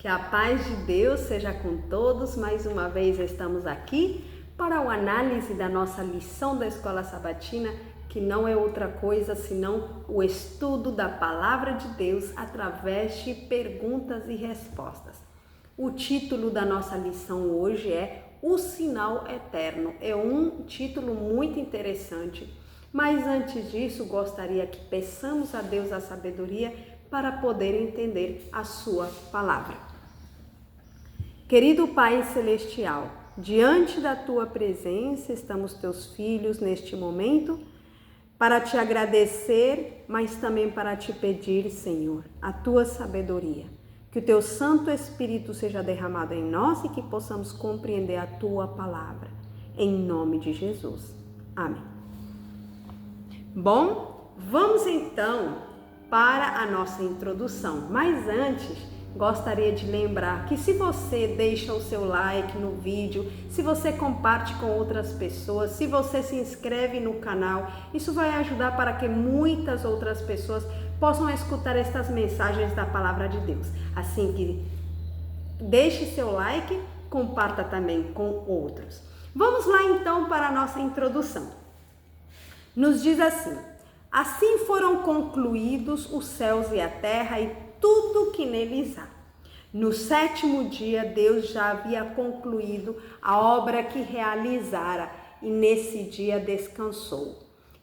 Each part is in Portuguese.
Que a paz de Deus seja com todos. Mais uma vez estamos aqui para a análise da nossa lição da Escola Sabatina, que não é outra coisa senão o estudo da Palavra de Deus através de perguntas e respostas. O título da nossa lição hoje é O Sinal Eterno. É um título muito interessante, mas antes disso gostaria que peçamos a Deus a sabedoria para poder entender a sua palavra. Querido Pai Celestial, diante da tua presença estamos teus filhos neste momento para te agradecer, mas também para te pedir, Senhor, a tua sabedoria. Que o teu Santo Espírito seja derramado em nós e que possamos compreender a tua palavra. Em nome de Jesus. Amém. Bom, vamos então para a nossa introdução. Mas antes, gostaria de lembrar que se você deixa o seu like no vídeo, se você compartilha com outras pessoas, se você se inscreve no canal, isso vai ajudar para que muitas outras pessoas possam escutar estas mensagens da Palavra de Deus. Assim que deixe seu like, comparta também com outros. Vamos lá então para a nossa introdução. Nos diz assim: assim foram concluídos os céus e a terra e tudo que neles há. No sétimo dia, Deus já havia concluído a obra que realizara e nesse dia descansou.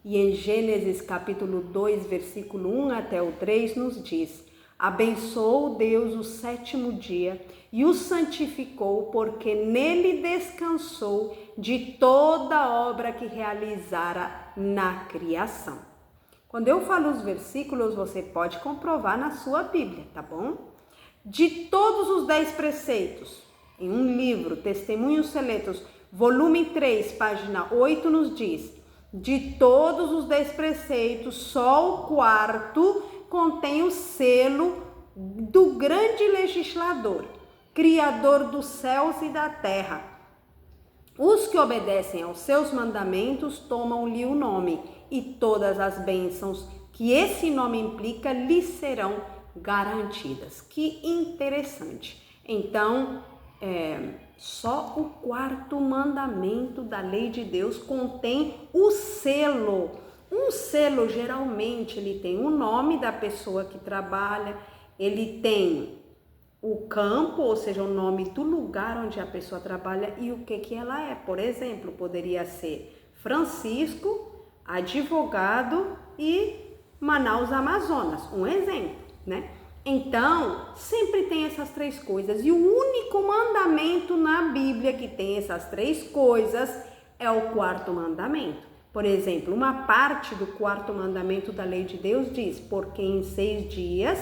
E em Gênesis capítulo 2, versículo 1 até o 3 nos diz: abençoou Deus o sétimo dia e o santificou, porque nele descansou de toda a obra que realizara na criação. Quando eu falo os versículos, você pode comprovar na sua Bíblia, tá bom? De todos os 10 preceitos, em um livro, Testemunhos Seletos, volume 3, página 8, nos diz: de todos os 10 preceitos, só o quarto contém o selo do grande legislador, Criador dos céus e da terra. Os que obedecem aos seus mandamentos tomam-lhe o nome, e todas as bênçãos que esse nome implica lhes serão garantidas. Que interessante. Então, só o quarto mandamento da lei de Deus contém o selo. Um selo, geralmente, ele tem o nome da pessoa que trabalha, ele tem o campo, ou seja, o nome do lugar onde a pessoa trabalha e o que ela é. Por exemplo, poderia ser Francisco, advogado e Manaus, Amazonas. Um exemplo, né? Então, sempre tem essas 3 coisas. E o único mandamento na Bíblia que tem essas 3 coisas é o quarto mandamento. Por exemplo, uma parte do quarto mandamento da lei de Deus diz: porque em 6 dias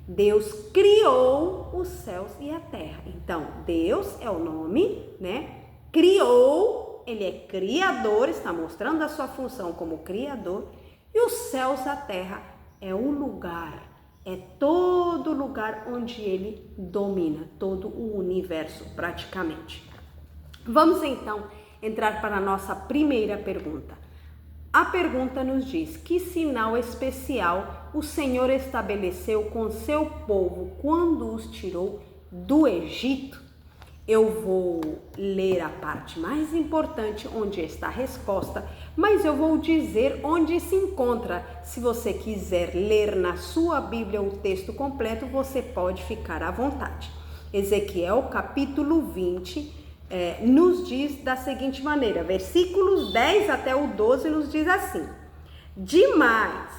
Deus criou os céus e a terra. Então, Deus é o nome, né? Criou, ele é criador, está mostrando a sua função como criador. E os céus e a terra é o lugar, é todo lugar onde ele domina, todo o universo praticamente. Vamos então entrar para a nossa primeira pergunta. A pergunta nos diz: que sinal especial o Senhor estabeleceu com seu povo quando os tirou do Egito? Eu vou ler a parte mais importante onde está a resposta, mas eu vou dizer onde se encontra. Se você quiser ler na sua Bíblia o texto completo, você pode ficar à vontade. Ezequiel capítulo 20 nos diz da seguinte maneira, versículos 10 até o 12 nos diz assim: demais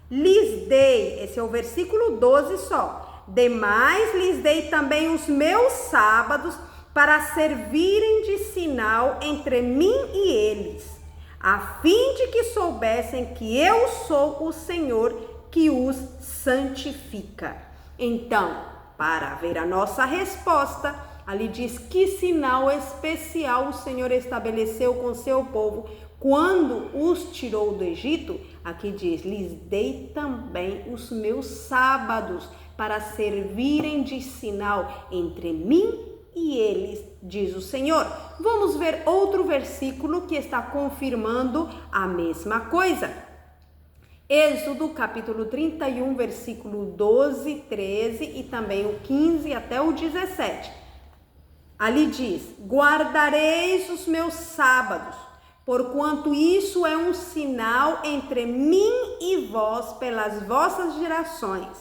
lhes dei, esse é o versículo 12 só, demais lhes dei também os meus sábados para servirem de sinal entre mim e eles, a fim de que soubessem que eu sou o Senhor que os santifica. Então, para ver a nossa resposta, ali diz que sinal especial o Senhor estabeleceu com seu povo quando os tirou do Egito. Aqui diz: lhes dei também os meus sábados para servirem de sinal entre mim e eles, diz o Senhor. Vamos ver outro versículo que está confirmando a mesma coisa. Êxodo capítulo 31, versículo 12, 13 e também o 15 até o 17. Ali diz: guardareis os meus sábados, porquanto isso é um sinal entre mim e vós pelas vossas gerações,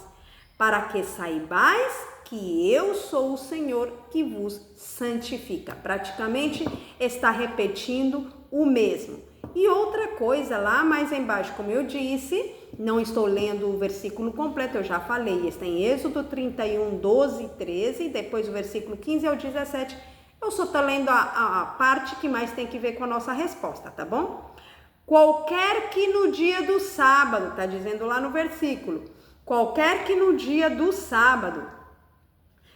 para que saibais que eu sou o Senhor que vos santifica. Praticamente está repetindo o mesmo. E outra coisa, lá mais embaixo, como eu disse, não estou lendo o versículo completo, eu já falei, está em Êxodo 31, 12 e 13, e depois o versículo 15 ao 17, eu só estou lendo a parte que mais tem que ver com a nossa resposta, tá bom? Qualquer que no dia do sábado, está dizendo lá no versículo, qualquer que no dia do sábado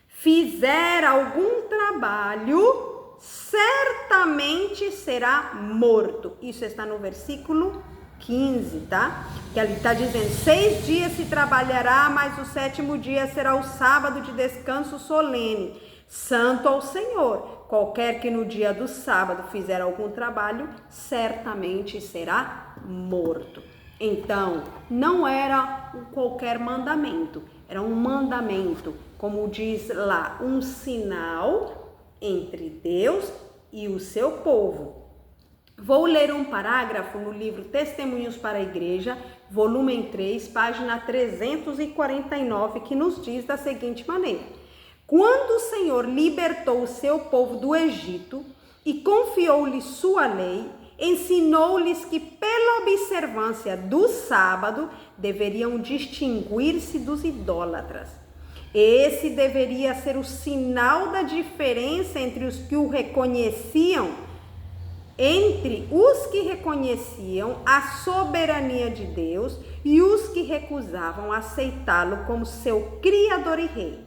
fizer algum trabalho, certamente será morto. Isso está no versículo 15, tá? Que ali está dizendo: 6 dias se trabalhará, mas o 7º dia será o sábado de descanso solene, santo ao Senhor. Qualquer que no dia do sábado fizer algum trabalho, certamente será morto. Então, não era qualquer mandamento, era um mandamento, como diz lá, um sinal entre Deus e o seu povo. Vou ler um parágrafo no livro Testemunhos para a Igreja, volume 3, página 349, que nos diz da seguinte maneira: quando o Senhor libertou o seu povo do Egito e confiou-lhes sua lei, ensinou-lhes que pela observância do sábado deveriam distinguir-se dos idólatras. Esse deveria ser o sinal da diferença entre os que reconheciam a soberania de Deus e os que recusavam aceitá-lo como seu Criador e Rei.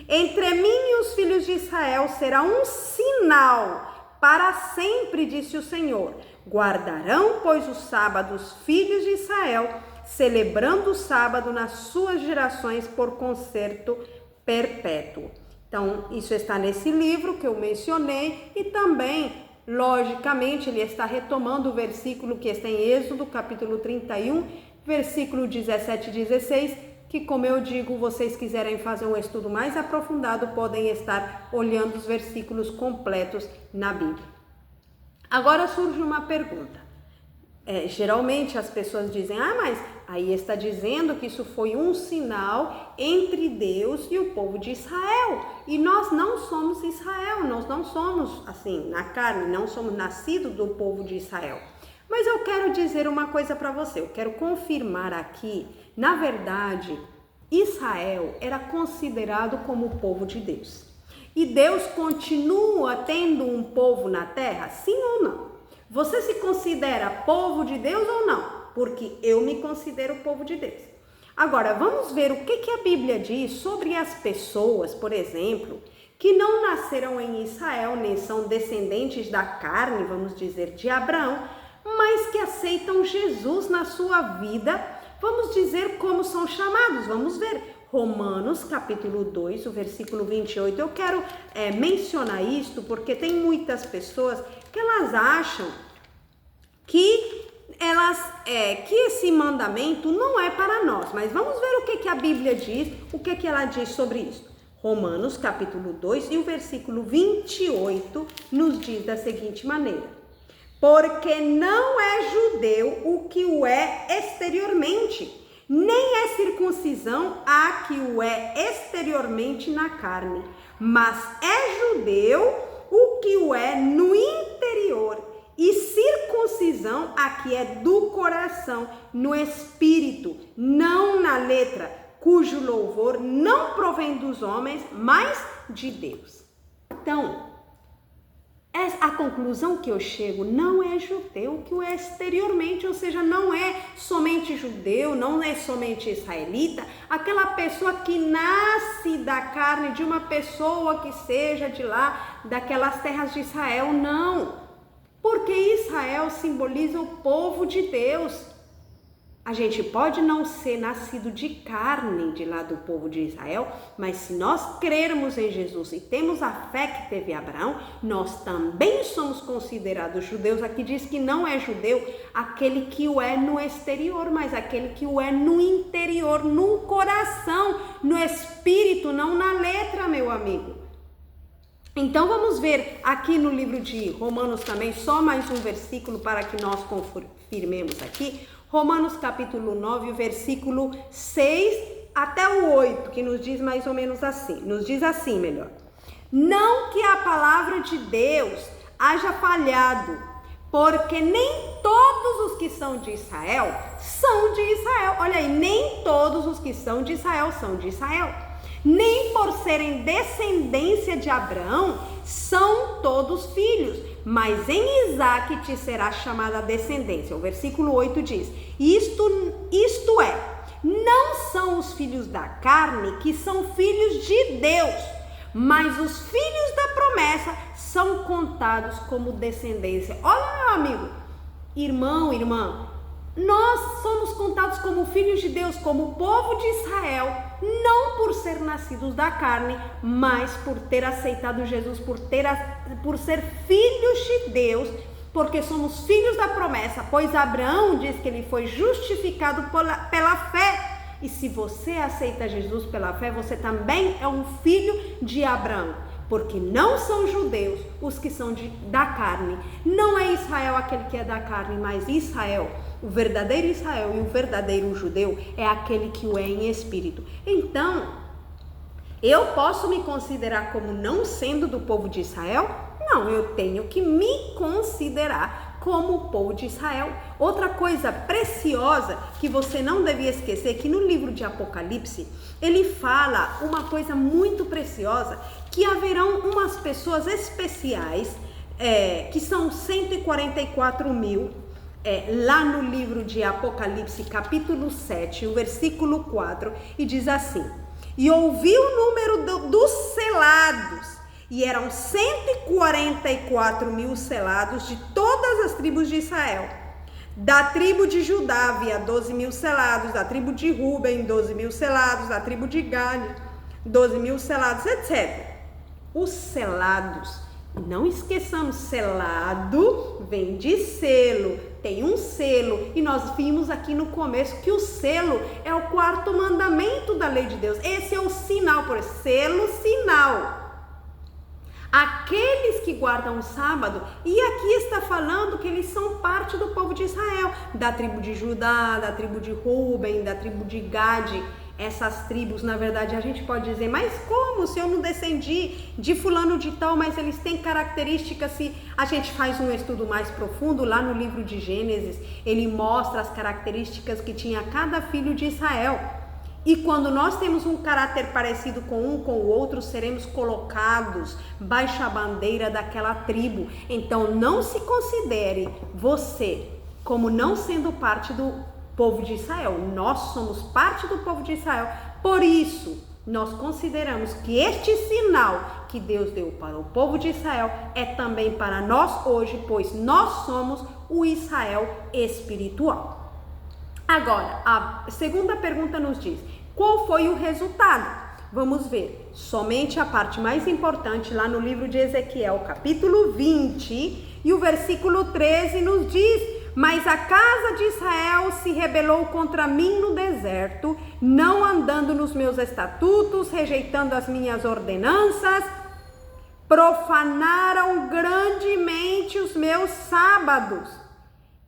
Entre mim e os filhos de Israel será um sinal para sempre, disse o Senhor. Guardarão, pois, o sábado os filhos de Israel, celebrando o sábado nas suas gerações por concerto perpétuo. Então, isso está nesse livro que eu mencionei e também, logicamente, ele está retomando o versículo que está em Êxodo, capítulo 31, versículo 17 e 16, que, como eu digo, vocês quiserem fazer um estudo mais aprofundado, podem estar olhando os versículos completos na Bíblia. Agora surge uma pergunta. Geralmente as pessoas dizem: mas aí está dizendo que isso foi um sinal entre Deus e o povo de Israel. E nós não somos Israel, nós não somos assim, na carne, não somos nascidos do povo de Israel. Mas eu quero dizer uma coisa para você, eu quero confirmar aqui, na verdade, Israel era considerado como o povo de Deus. E Deus continua tendo um povo na terra, sim ou não? Você se considera povo de Deus ou não? Porque eu me considero povo de Deus. Agora, vamos ver o que a Bíblia diz sobre as pessoas, por exemplo, que não nasceram em Israel, nem são descendentes da carne, vamos dizer, de Abraão, mas que aceitam Jesus na sua vida. Vamos dizer como são chamados, vamos ver. Romanos capítulo 2, o versículo 28. Eu quero mencionar isto porque tem muitas pessoas que elas acham que esse mandamento não é para nós. Mas vamos ver o que a Bíblia diz, o que ela diz sobre isso. Romanos capítulo 2 e o versículo 28 nos diz da seguinte maneira: porque não é judeu o que o é exteriormente, nem é circuncisão a que o é exteriormente na carne, mas é judeu o que o é no interior, e circuncisão a que é do coração, no espírito, não na letra, cujo louvor não provém dos homens, mas de Deus. Então, a conclusão que eu chego: não é judeu que o é exteriormente, ou seja, não é somente judeu, não é somente israelita, aquela pessoa que nasce da carne de uma pessoa que seja de lá, daquelas terras de Israel, não. Porque Israel simboliza o povo de Deus. A gente pode não ser nascido de carne de lá do povo de Israel, mas se nós crermos em Jesus e temos a fé que teve Abraão, nós também somos considerados judeus. Aqui diz que não é judeu aquele que o é no exterior, mas aquele que o é no interior, no coração, no espírito, não na letra, meu amigo. Então vamos ver aqui no livro de Romanos também, só mais um versículo para que nós confirmemos aqui. Romanos capítulo 9, versículo 6 até o 8, que nos diz mais ou menos assim, nos diz assim melhor. Não que a palavra de Deus haja falhado, porque nem todos os que são de Israel são de Israel. Olha aí, nem todos os que são de Israel são de Israel. Nem por serem descendência de Abraão são todos filhos, mas em Isaque te será chamada a descendência. O versículo 8 diz, isto é, não são os filhos da carne que são filhos de Deus, mas os filhos da promessa são contados como descendência. Olha, meu amigo, irmão, irmã, nós somos contados como filhos de Deus, como povo de Israel, não por ser nascidos da carne, mas por ter aceitado Jesus, por ser filhos de Deus, porque somos filhos da promessa, pois Abraão diz que ele foi justificado pela fé. E se você aceita Jesus pela fé, você também é um filho de Abraão, porque não são judeus os que são da carne. Não é Israel aquele que é da carne, mas Israel, o verdadeiro Israel e o verdadeiro judeu é aquele que o é em espírito. Então, eu posso me considerar como não sendo do povo de Israel? Não, eu tenho que me considerar como o povo de Israel. Outra coisa preciosa que você não devia esquecer, que no livro de Apocalipse, ele fala uma coisa muito preciosa, que haverão umas pessoas especiais, que são 144 mil, lá no livro de Apocalipse, capítulo 7, o versículo 4, e diz assim, e ouvi o número dos selados, e eram 144 mil selados de todas as tribos de Israel. Da tribo de Judá havia 12 mil selados, da tribo de Ruben 12 mil selados, da tribo de Gade 12 mil selados, etc. Os selados, não esqueçamos, selado vem de selo, tem um selo, e nós vimos aqui no começo que o selo é o quarto mandamento da lei de Deus. Esse é o sinal, por isso, selo, sinal. Aqueles que guardam o sábado, e aqui está falando que eles são parte do povo de Israel, da tribo de Judá, da tribo de Ruben, da tribo de Gade. Essas tribos, na verdade, a gente pode dizer, mas como se eu não descendi de fulano de tal, mas eles têm características, se a gente faz um estudo mais profundo, lá no livro de Gênesis, ele mostra as características que tinha cada filho de Israel. E quando nós temos um caráter parecido com um com o outro, seremos colocados baixo a bandeira daquela tribo. Então não se considere você como não sendo parte do povo de Israel. Nós somos parte do povo de Israel. Por isso, nós consideramos que este sinal que Deus deu para o povo de Israel é também para nós hoje, pois nós somos o Israel espiritual. Agora, a segunda pergunta nos diz, qual foi o resultado? Vamos ver, somente a parte mais importante lá no livro de Ezequiel, capítulo 20, e o versículo 13 nos diz, mas a casa de Israel se rebelou contra mim no deserto, não andando nos meus estatutos, rejeitando as minhas ordenanças, profanaram grandemente os meus sábados.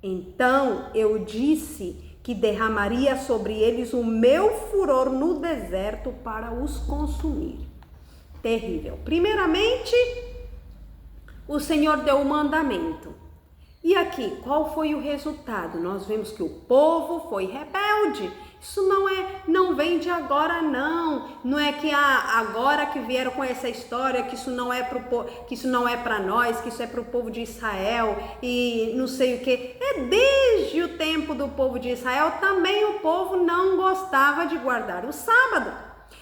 Então eu disse que derramaria sobre eles o meu furor no deserto para os consumir. Terrível. Primeiramente, o Senhor deu o mandamento. E aqui, qual foi o resultado? Nós vemos que o povo foi rebelde. Isso não vem de agora, não é que agora que vieram com essa história, que isso não é para nós, que isso é para o povo de Israel e não sei o que. É desde o tempo do povo de Israel, também o povo não gostava de guardar o sábado.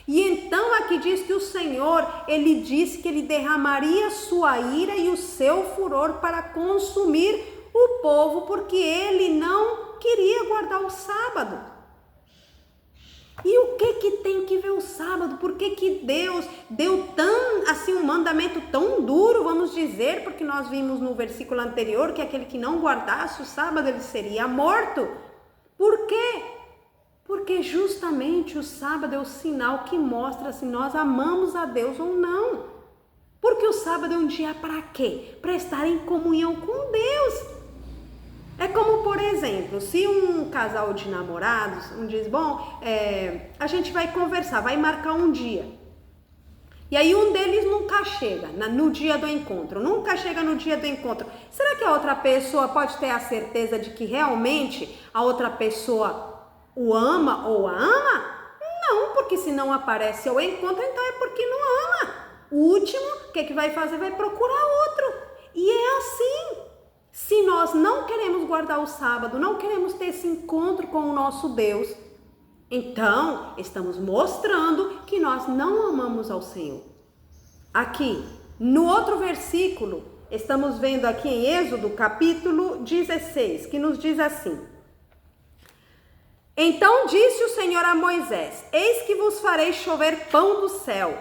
E então aqui diz que o Senhor, ele disse que ele derramaria sua ira e o seu furor para consumir o povo, porque ele não queria guardar o sábado. E o que tem que ver o sábado? Por que Deus deu um mandamento tão duro, vamos dizer, porque nós vimos no versículo anterior que aquele que não guardasse o sábado, ele seria morto. Por quê? Porque justamente o sábado é o sinal que mostra se nós amamos a Deus ou não. Porque o sábado é um dia para quê? Para estar em comunhão com Deus. É como, por exemplo, se um casal de namorados diz, a gente vai conversar, vai marcar um dia. E aí um deles nunca chega no dia do encontro, nunca chega no dia do encontro. Será que a outra pessoa pode ter a certeza de que realmente a outra pessoa o ama ou a ama? Não, porque se não aparece ao encontro, então é porque não ama. O último, o que vai fazer? Vai procurar outro. E é assim. Se nós não queremos guardar o sábado, não queremos ter esse encontro com o nosso Deus, então estamos mostrando que nós não amamos ao Senhor. Aqui, no outro versículo, estamos vendo aqui em Êxodo capítulo 16, que nos diz assim: Então disse o Senhor a Moisés: Eis que vos farei chover pão do céu,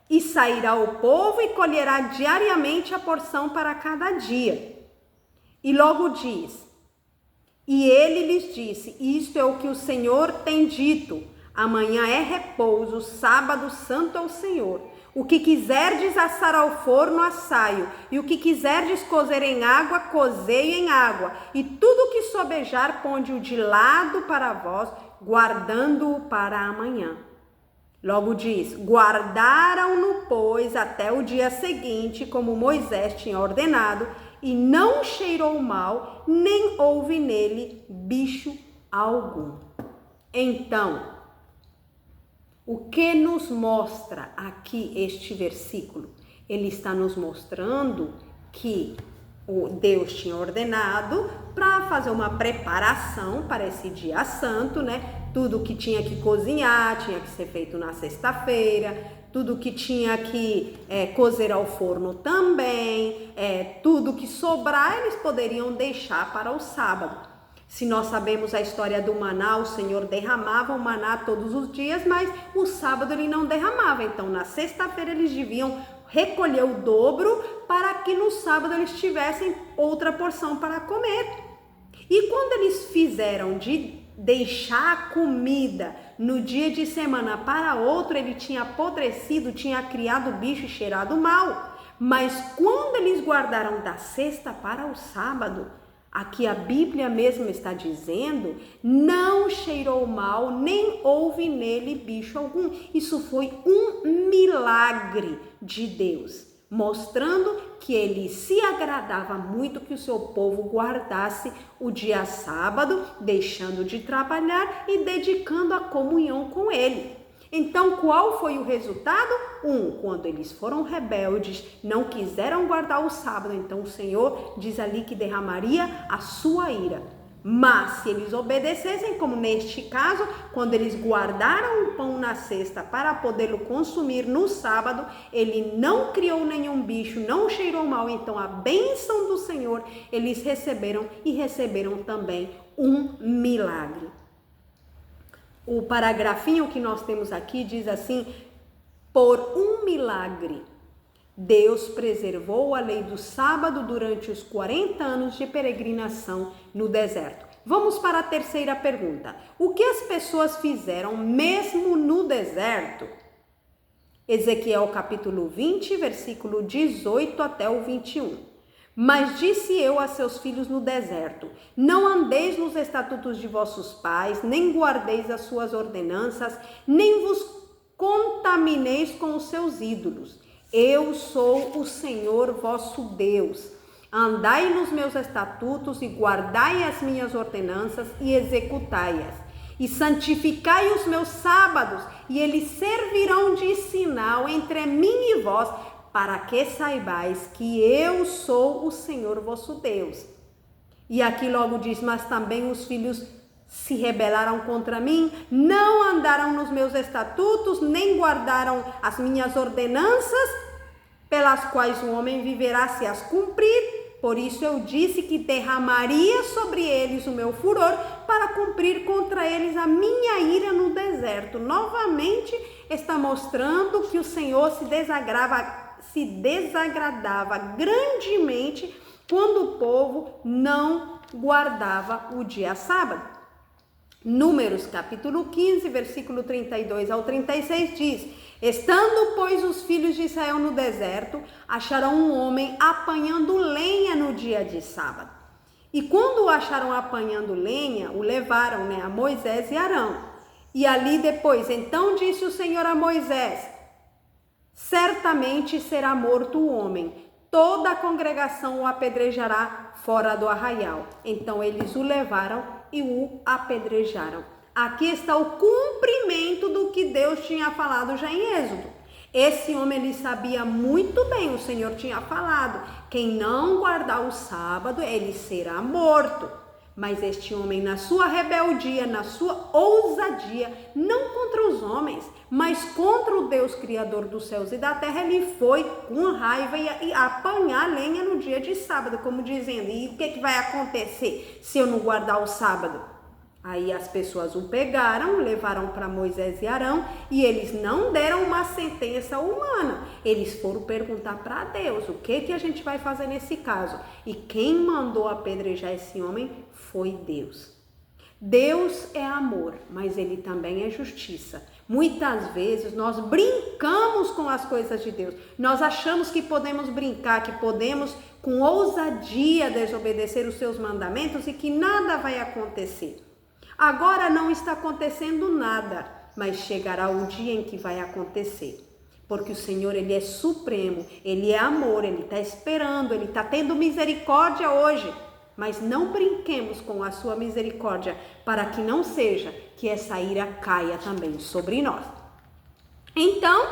e sairá o povo e colherá diariamente a porção para cada dia. E logo diz, e ele lhes disse, isto é o que o Senhor tem dito, amanhã é repouso, sábado santo ao Senhor. O que quiserdes assar ao forno, assai-o, e o que quiserdes cozer em água, cozei em água, e tudo que sobejar, ponde-o de lado para vós, guardando-o para amanhã. Logo diz, guardaram-no, pois, até o dia seguinte, como Moisés tinha ordenado, e não cheirou mal, nem houve nele bicho algum. Então, o que nos mostra aqui este versículo? Ele está nos mostrando que o Deus tinha ordenado para fazer uma preparação para esse dia santo, né? Tudo que tinha que cozinhar tinha que ser feito na sexta-feira. Tudo que tinha que cozer ao forno também, tudo que sobrar eles poderiam deixar para o sábado. Se nós sabemos a história do maná, o Senhor derramava o maná todos os dias, mas o sábado ele não derramava. Então na sexta-feira eles deviam recolher o dobro para que no sábado eles tivessem outra porção para comer. E quando eles fizeram de deixar a comida no dia de semana para outro, ele tinha apodrecido, tinha criado bicho e cheirado mal. Mas quando eles guardaram da sexta para o sábado, aqui a Bíblia mesmo está dizendo, não cheirou mal, nem houve nele bicho algum. Isso foi um milagre de Deus, mostrando que ele se agradava muito que o seu povo guardasse o dia sábado, deixando de trabalhar e dedicando a comunhão com ele. Então, qual foi o resultado? Quando eles foram rebeldes, não quiseram guardar o sábado, então o Senhor diz ali que derramaria a sua ira. Mas se eles obedecessem, como neste caso, quando eles guardaram o pão na cesta para podê-lo consumir no sábado, ele não criou nenhum bicho, não cheirou mal. Então a bênção do Senhor eles receberam e receberam também um milagre. O paragrafinho que nós temos aqui diz assim: por um milagre, Deus preservou a lei do sábado durante os 40 anos de peregrinação no deserto. Vamos para a terceira pergunta. O que as pessoas fizeram mesmo no deserto? Ezequiel capítulo 20, versículo 18 até o 21. Mas disse eu a seus filhos no deserto: não andeis nos estatutos de vossos pais, nem guardeis as suas ordenanças, nem vos contamineis com os seus ídolos. Eu sou o Senhor vosso Deus. Andai nos meus estatutos e guardai as minhas ordenanças e executai-as. E santificai os meus sábados, e eles servirão de sinal entre mim e vós, para que saibais que eu sou o Senhor vosso Deus. E aqui logo diz, mas também os filhos se rebelaram contra mim, não andaram nos meus estatutos, nem guardaram as minhas ordenanças, pelas quais o homem viverá se as cumprir. Por isso eu disse que derramaria sobre eles o meu furor, para cumprir contra eles a minha ira no deserto. Novamente está mostrando que o Senhor se desagradava grandemente quando o povo não guardava o dia sábado. Números capítulo 15, versículo 32 ao 36 diz: estando, pois, os filhos de Israel no deserto, acharam um homem apanhando lenha no dia de sábado. E quando o acharam apanhando lenha, o levaram, a Moisés e Arão. E ali depois, então disse o Senhor a Moisés: certamente será morto o homem, toda a congregação o apedrejará fora do arraial. Então eles o levaram e o apedrejaram. Aqui está o cumprimento do que Deus tinha falado já em Êxodo. Esse homem, ele sabia muito bem, o Senhor tinha falado, quem não guardar o sábado, ele será morto. Mas este homem, na sua rebeldia, na sua ousadia, não contra os homens, mas contra o Deus Criador dos céus e da terra, ele foi com raiva e apanhar lenha no dia de sábado, como dizendo: e o que vai acontecer se eu não guardar o sábado? Aí as pessoas o pegaram, levaram para Moisés e Arão e eles não deram uma sentença humana. Eles foram perguntar para Deus: o que a gente vai fazer nesse caso? E quem mandou apedrejar esse homem foi Deus. Deus é amor, mas ele também é justiça. Muitas vezes nós brincamos com as coisas de Deus. Nós achamos que podemos brincar, que podemos com ousadia desobedecer os seus mandamentos e que nada vai acontecer. Agora não está acontecendo nada, mas chegará o dia em que vai acontecer. Porque o Senhor, ele é supremo, ele é amor, ele está esperando, ele está tendo misericórdia hoje. Mas não brinquemos com a sua misericórdia, para que não seja que essa ira caia também sobre nós. Então,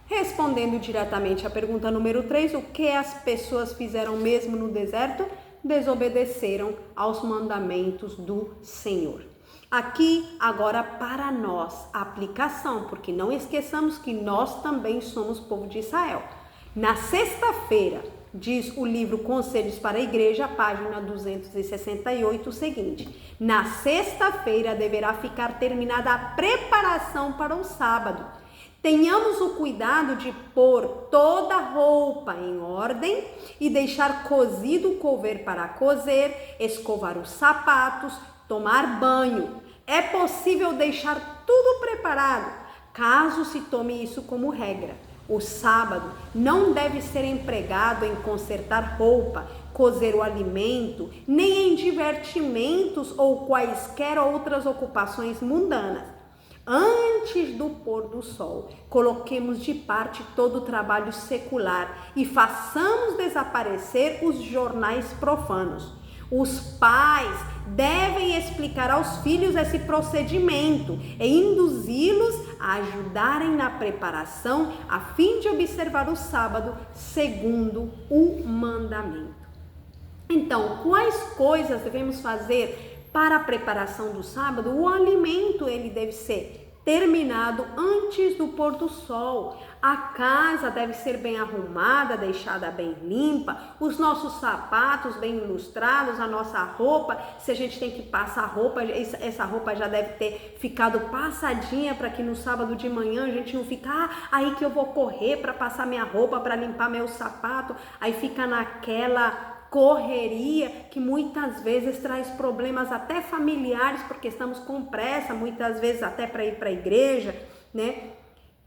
respondendo diretamente à pergunta número 3, o que as pessoas fizeram mesmo no deserto? Desobedeceram aos mandamentos do Senhor. Aqui, agora, para nós, a aplicação, porque não esqueçamos que nós também somos povo de Israel. Na sexta-feira, diz o livro Conselhos para a Igreja, página 268, o seguinte: na sexta-feira deverá ficar terminada a preparação para o sábado. Tenhamos o cuidado de pôr toda a roupa em ordem e deixar cozido o cover para cozer, escovar os sapatos, tomar banho. É possível deixar tudo preparado, caso se tome isso como regra. O sábado não deve ser empregado em consertar roupa, cozer o alimento, nem em divertimentos ou quaisquer outras ocupações mundanas. Antes do pôr do sol, coloquemos de parte todo o trabalho secular e façamos desaparecer os jornais profanos. Os pais devem explicar aos filhos esse procedimento e induzi-los a ajudarem na preparação a fim de observar o sábado segundo o mandamento. Então, quais coisas devemos fazer para a preparação do sábado? O alimento, ele deve ser terminado antes do pôr do sol. A casa deve ser bem arrumada, deixada bem limpa, os nossos sapatos bem ilustrados, a nossa roupa, se a gente tem que passar roupa, essa roupa já deve ter ficado passadinha para que no sábado de manhã a gente não fique, aí que eu vou correr para passar minha roupa, para limpar meu sapato, aí fica naquela correria que muitas vezes traz problemas até familiares, porque estamos com pressa, muitas vezes até para ir para a igreja, né?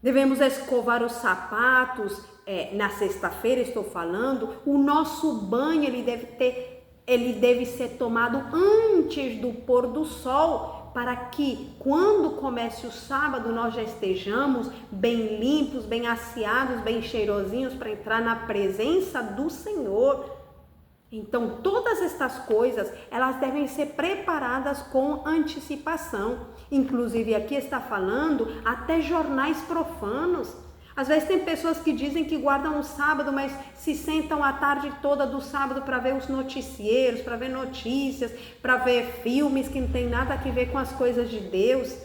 Devemos escovar os sapatos, na sexta-feira estou falando. O nosso banho, ele deve ser tomado antes do pôr do sol, para que quando comece o sábado nós já estejamos bem limpos, bem asseados, bem cheirosinhos para entrar na presença do Senhor. Então, todas estas coisas, elas devem ser preparadas com antecipação. Inclusive, aqui está falando até jornais profanos. Às vezes tem pessoas que dizem que guardam o sábado, mas se sentam a tarde toda do sábado para ver os noticieiros, para ver notícias, para ver filmes que não tem nada a ver com as coisas de Deus.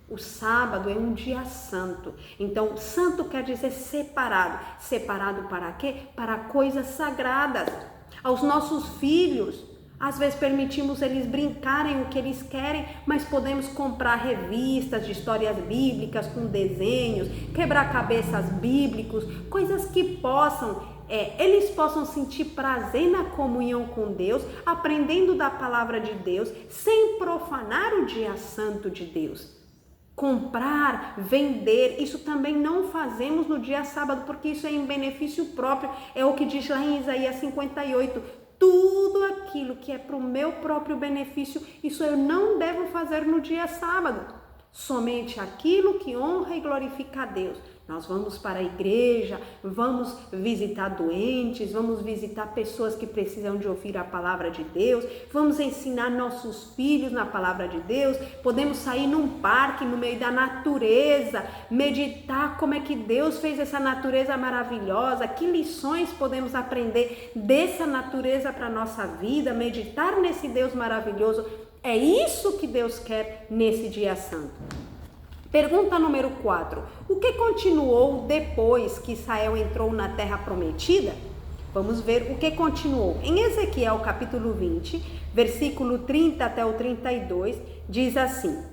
O sábado é um dia santo. Então, santo quer dizer separado. Separado para quê? Para coisas sagradas. Aos nossos filhos, Às vezes permitimos eles brincarem o que eles querem, mas podemos comprar revistas de histórias bíblicas com desenhos, quebra-cabeças bíblicos, coisas que eles possam sentir prazer na comunhão com Deus, aprendendo da palavra de Deus, sem profanar o dia santo de Deus. Comprar, vender, isso também não fazemos no dia sábado, porque isso é em benefício próprio, é o que diz lá em Isaías 58, tudo aquilo que é para o meu próprio benefício, isso eu não devo fazer no dia sábado, somente aquilo que honra e glorifica a Deus. Nós vamos para a igreja, vamos visitar doentes, vamos visitar pessoas que precisam de ouvir a palavra de Deus, vamos ensinar nossos filhos na palavra de Deus, podemos sair num parque, no meio da natureza, meditar como é que Deus fez essa natureza maravilhosa, que lições podemos aprender dessa natureza para a nossa vida, meditar nesse Deus maravilhoso. É isso que Deus quer nesse dia santo. Pergunta número 4. O que continuou depois que Israel entrou na terra prometida? Vamos ver o que continuou. Em Ezequiel capítulo 20, versículo 30 até o 32, diz assim: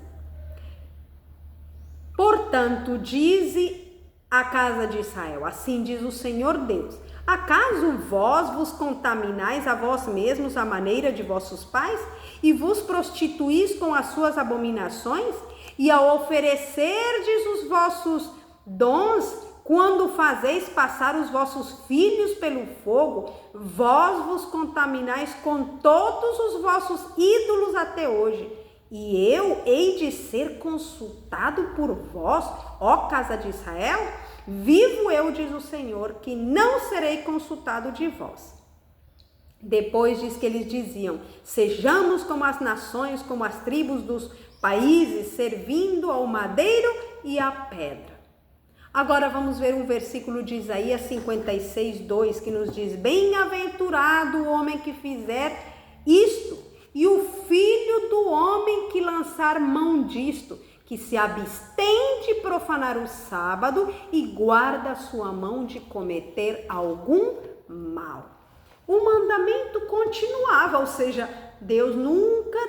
Portanto, dize a casa de Israel, assim diz o Senhor Deus, acaso vós vos contaminais a vós mesmos à maneira de vossos pais e vos prostituís com as suas abominações? E ao oferecerdes os vossos dons, quando fazeis passar os vossos filhos pelo fogo, vós vos contaminais com todos os vossos ídolos até hoje. E eu hei de ser consultado por vós, ó casa de Israel? Vivo eu, diz o Senhor, que não serei consultado de vós. Depois diz que eles diziam, sejamos como as nações, como as tribos dos países, servindo ao madeiro e à pedra. Agora vamos ver um versículo de Isaías 56, 2, que nos diz, bem-aventurado o homem que fizer isto, e o filho do homem que lançar mão disto, que se abstém de profanar o sábado e guarda sua mão de cometer algum mal. O mandamento continuava, ou seja, Deus nunca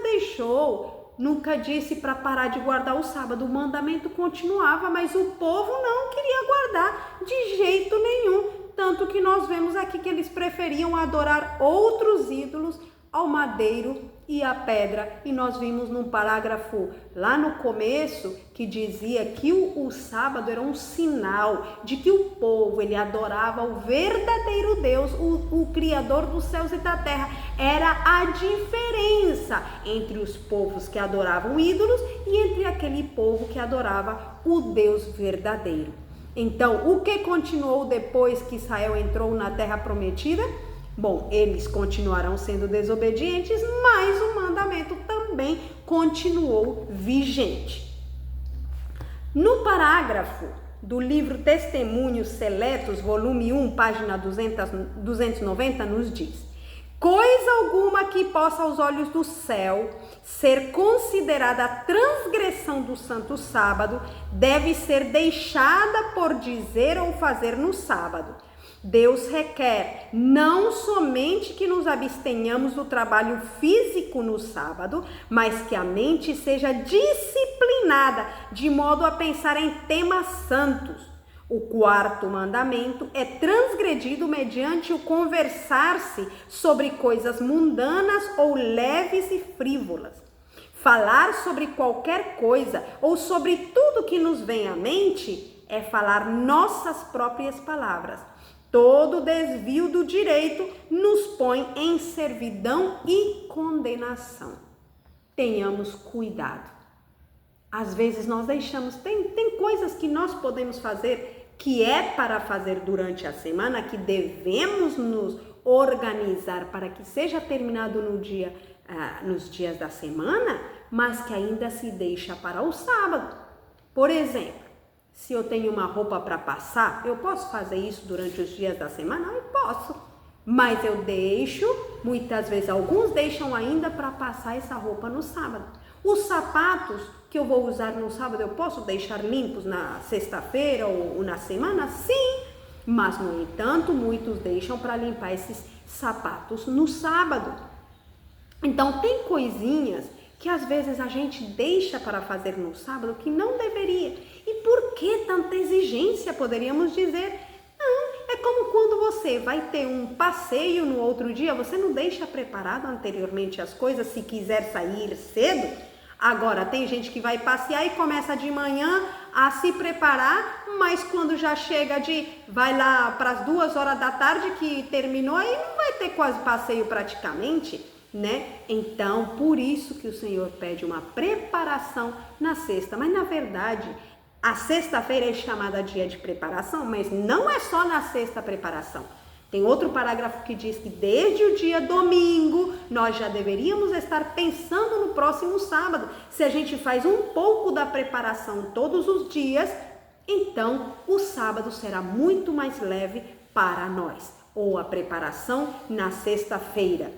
disse para parar de guardar o sábado. O mandamento continuava, mas o povo não queria guardar de jeito nenhum. Tanto que nós vemos aqui que eles preferiam adorar outros ídolos ao madeiro e à pedra. E nós vimos num parágrafo lá no começo que dizia que o sábado era um sinal de que o povo ele adorava o verdadeiro Deus, o Criador dos céus e da terra. Era a diferença entre os povos que adoravam ídolos e entre aquele povo que adorava o Deus verdadeiro. Então, o que continuou depois que Israel entrou na terra prometida? Bom, eles continuarão sendo desobedientes, mas o mandamento também continuou vigente. No parágrafo do livro Testemunhos Seletos, volume 1, página 290, nos diz: coisa alguma que possa aos olhos do céu ser considerada transgressão do santo sábado deve ser deixada por dizer ou fazer no sábado. Deus requer não somente que nos abstenhamos do trabalho físico no sábado, mas que a mente seja disciplinada de modo a pensar em temas santos. O quarto mandamento é transgredido mediante o conversar-se sobre coisas mundanas ou leves e frívolas. Falar sobre qualquer coisa ou sobre tudo que nos vem à mente é falar nossas próprias palavras. Todo desvio do direito nos põe em servidão e condenação. Tenhamos cuidado. Às vezes nós deixamos, tem coisas que nós podemos fazer que é para fazer durante a semana, que devemos nos organizar para que seja terminado nos dias da semana, mas que ainda se deixa para o sábado. Por exemplo, se eu tenho uma roupa para passar, eu posso fazer isso durante os dias da semana? Eu posso, mas eu deixo, muitas vezes alguns deixam ainda para passar essa roupa no sábado. Os sapatos que eu vou usar no sábado, eu posso deixar limpos na sexta-feira ou na semana? Sim, mas no entanto, muitos deixam para limpar esses sapatos no sábado. Então tem coisinhas que às vezes a gente deixa para fazer no sábado que não deveria. E por que tanta exigência, poderíamos dizer? Não, é como quando você vai ter um passeio no outro dia, você não deixa preparado anteriormente as coisas se quiser sair cedo. Agora, tem gente que vai passear e começa de manhã a se preparar, mas quando já chega vai lá para as 2 horas da tarde que terminou, aí não vai ter quase passeio praticamente, né? Então, por isso que o Senhor pede uma preparação na sexta. Mas na verdade, a sexta-feira é chamada dia de preparação, mas não é só na sexta a preparação. Tem outro parágrafo que diz que desde o dia domingo nós já deveríamos estar pensando no próximo sábado. Se a gente faz um pouco da preparação todos os dias, então o sábado será muito mais leve para nós. Ou a preparação na sexta-feira.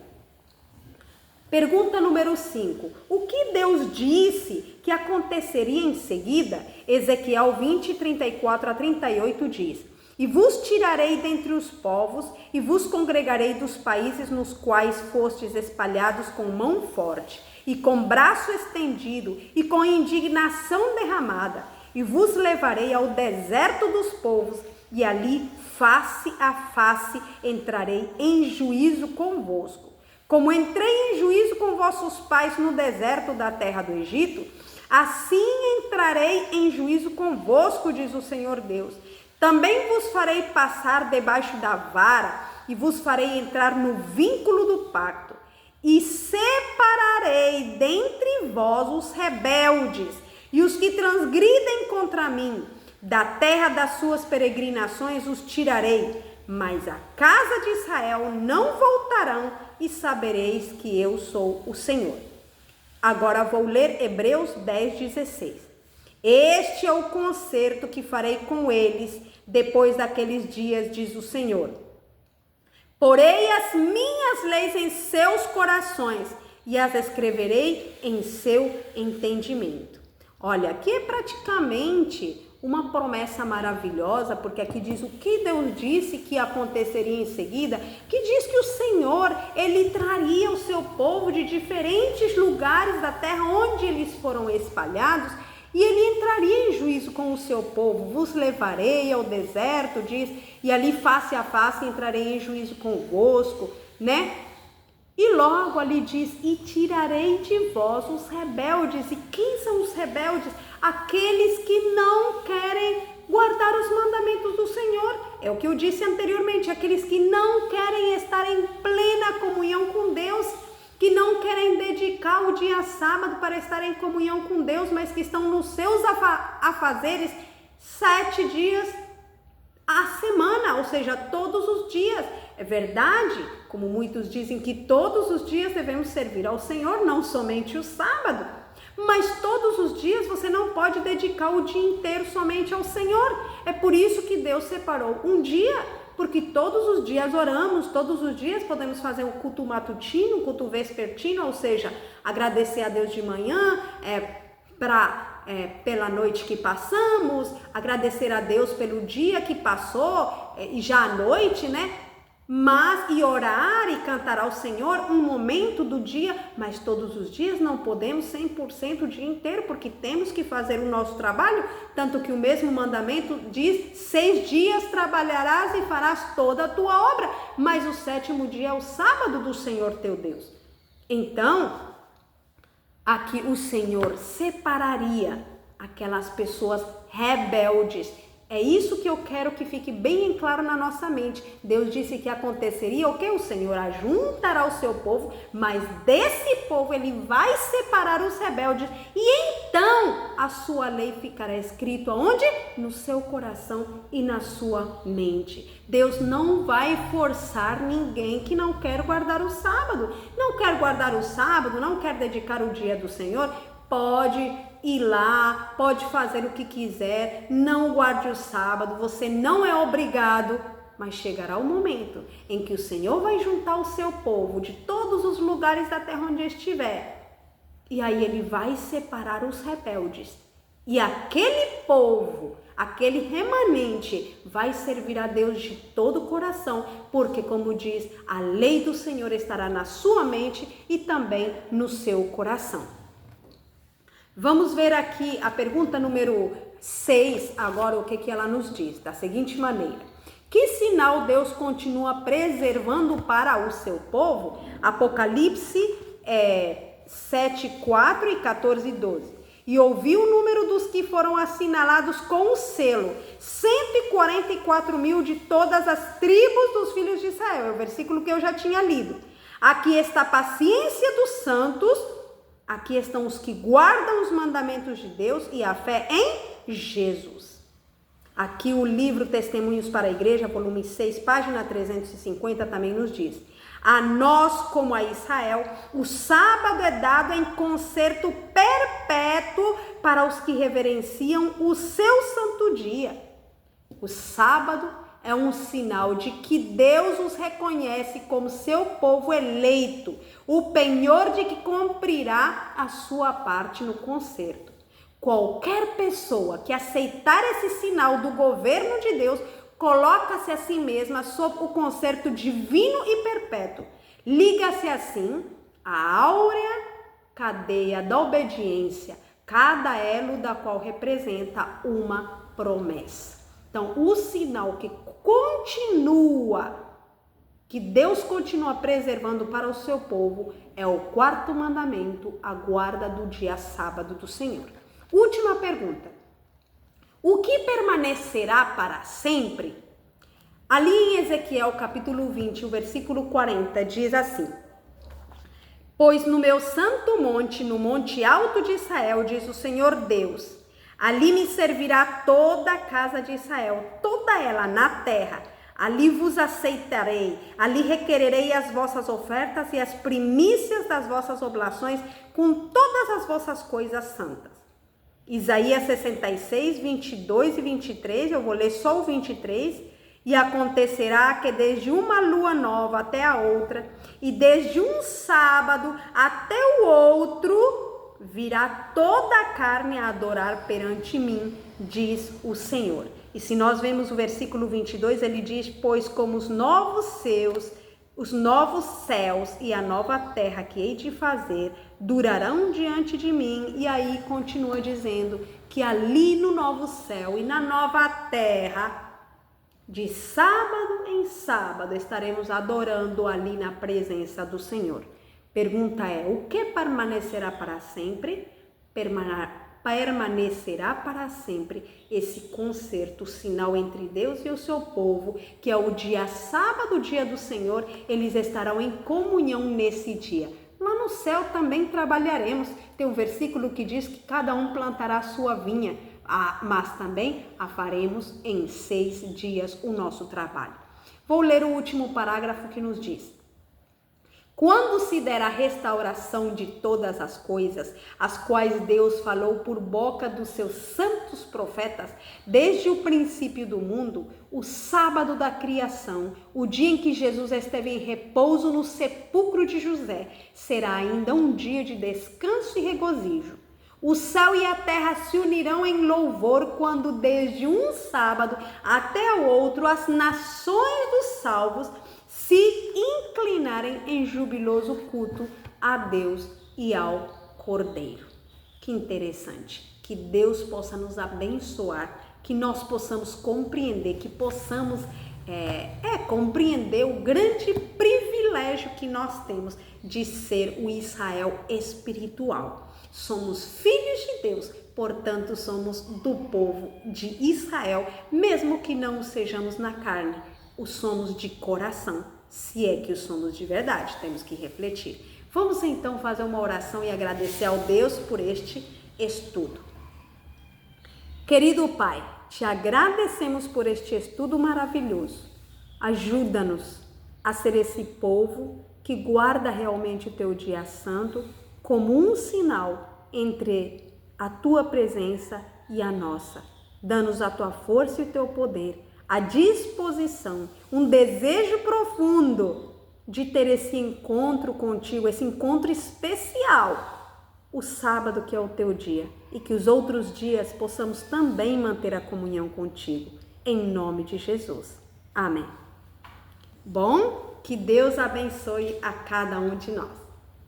Pergunta número 5. O que Deus disse que aconteceria em seguida? Ezequiel 20, 34 a 38 diz: E vos tirarei dentre os povos, e vos congregarei dos países nos quais fostes espalhados com mão forte, e com braço estendido, e com indignação derramada, e vos levarei ao deserto dos povos, e ali, face a face, entrarei em juízo convosco. Como entrei em juízo com vossos pais no deserto da terra do Egito, assim entrarei em juízo convosco, diz o Senhor Deus. Também vos farei passar debaixo da vara e vos farei entrar no vínculo do pacto. E separarei dentre vós os rebeldes e os que transgridem contra mim. Da terra das suas peregrinações os tirarei, mas a casa de Israel não voltarão e sabereis que eu sou o Senhor. Agora vou ler Hebreus 10, 16. Este é o concerto que farei com eles depois daqueles dias, diz o Senhor. Porei as minhas leis em seus corações e as escreverei em seu entendimento. Olha, aqui é praticamente uma promessa maravilhosa, porque aqui diz o que Deus disse que aconteceria em seguida, que diz que o Senhor, Ele traria o seu povo de diferentes lugares da terra onde eles foram espalhados, e Ele entraria em juízo com o seu povo. Vos levarei ao deserto, diz, e ali face a face entrarei em juízo convosco, né? E logo ali diz, e tirarei de vós os rebeldes. E quem são os rebeldes? Aqueles que não querem guardar os mandamentos do Senhor. É o que eu disse anteriormente, aqueles que não querem estar em plena comunhão com Deus, que não querem dedicar o dia sábado para estar em comunhão com Deus, mas que estão nos seus afazeres 7 dias a semana, ou seja, todos os dias. É verdade, como muitos dizem, que todos os dias devemos servir ao Senhor, não somente o sábado. Mas todos os dias você não pode dedicar o dia inteiro somente ao Senhor. É por isso que Deus separou um dia, porque todos os dias oramos, todos os dias podemos fazer um culto matutino, um culto vespertino, ou seja, agradecer a Deus de manhã, pela noite que passamos, agradecer a Deus pelo dia que passou, e já à noite, né? E orar e cantar ao Senhor um momento do dia, mas todos os dias não podemos 100% o dia inteiro, porque temos que fazer o nosso trabalho, tanto que o mesmo mandamento diz, 6 dias trabalharás e farás toda a tua obra, mas o 7º dia é o sábado do Senhor teu Deus. Então, aqui o Senhor separaria aquelas pessoas rebeldes. É isso que eu quero que fique bem claro na nossa mente. Deus disse que aconteceria o que? O Senhor ajuntará o seu povo, mas desse povo Ele vai separar os rebeldes. E então a sua lei ficará escrita onde? No seu coração e na sua mente. Deus não vai forçar ninguém que não quer guardar o sábado. Não quer guardar o sábado, não quer dedicar o dia do Senhor, pode ir lá, pode fazer o que quiser, não guarde o sábado, você não é obrigado, mas chegará o momento em que o Senhor vai juntar o seu povo de todos os lugares da terra onde estiver, e aí Ele vai separar os rebeldes, e aquele povo, aquele remanente vai servir a Deus de todo o coração, porque, como diz, a lei do Senhor estará na sua mente e também no seu coração. Vamos ver aqui a pergunta número 6, agora o que ela nos diz, da seguinte maneira: que sinal Deus continua preservando para o seu povo? Apocalipse 7, 4 e 14, 12. E ouvi o número dos que foram assinalados com o selo, 144 mil de todas as tribos dos filhos de Israel. É o versículo que eu já tinha lido. Aqui está a paciência dos santos, aqui estão os que guardam os mandamentos de Deus e a fé em Jesus. Aqui o livro Testemunhos para a Igreja, volume 6, página 350, também nos diz: a nós, como a Israel, o sábado é dado em concerto perpétuo para os que reverenciam o seu santo dia. O sábado é um sinal de que Deus os reconhece como seu povo eleito, o penhor de que cumprirá a sua parte no concerto. Qualquer pessoa que aceitar esse sinal do governo de Deus coloca-se a si mesma sob o concerto divino e perpétuo. Liga-se assim à áurea cadeia da obediência, cada elo da qual representa uma promessa. Então, o sinal que Deus continua preservando para o seu povo é o quarto mandamento, a guarda do dia sábado do Senhor. Última pergunta: o que permanecerá para sempre? Ali em Ezequiel capítulo 20, o versículo 40, diz assim: pois no meu santo monte, no monte alto de Israel, diz o Senhor Deus, ali me servirá toda a casa de Israel, toda ela na terra. Ali vos aceitarei, ali requererei as vossas ofertas e as primícias das vossas oblações com todas as vossas coisas santas. Isaías 66, 22 e 23, eu vou ler só o 23. E acontecerá que desde uma lua nova até a outra, e desde um sábado até o outro, virá toda a carne a adorar perante mim, diz o Senhor. E se nós vemos o versículo 22, ele diz: pois como os novos céus e a nova terra que hei de fazer durarão diante de mim. E aí continua dizendo que ali no novo céu e na nova terra, de sábado em sábado, estaremos adorando ali na presença do Senhor. Pergunta é: o que permanecerá para sempre? Permanecerá para sempre esse concerto, sinal entre Deus e o seu povo, que é o dia sábado, o dia do Senhor. Eles estarão em comunhão nesse dia. Lá no céu também trabalharemos. Tem um versículo que diz que cada um plantará a sua vinha, mas também a faremos em 6 dias o nosso trabalho. Vou ler o último parágrafo que nos diz: quando se der a restauração de todas as coisas, as quais Deus falou por boca dos seus santos profetas, desde o princípio do mundo, o sábado da criação, o dia em que Jesus esteve em repouso no sepulcro de José, será ainda um dia de descanso e regozijo. O céu e a terra se unirão em louvor quando desde um sábado até o outro as nações dos salvos se inclinarem em jubiloso culto a Deus e ao Cordeiro. Que interessante, que Deus possa nos abençoar, que nós possamos compreender, que possamos compreender o grande privilégio que nós temos de ser o Israel espiritual. Somos filhos de Deus, portanto somos do povo de Israel, mesmo que não o sejamos na carne, o somos de coração, se é que o somos de verdade, temos que refletir. Vamos então fazer uma oração e agradecer ao Deus por este estudo. Querido Pai, te agradecemos por este estudo maravilhoso. Ajuda-nos a ser esse povo que guarda realmente o teu dia santo como um sinal entre a tua presença e a nossa. Dá-nos a tua força e o teu poder, a disposição, um desejo profundo de ter esse encontro contigo, esse encontro especial, o sábado que é o teu dia e que os outros dias possamos também manter a comunhão contigo. Em nome de Jesus. Amém. Bom, que Deus abençoe a cada um de nós.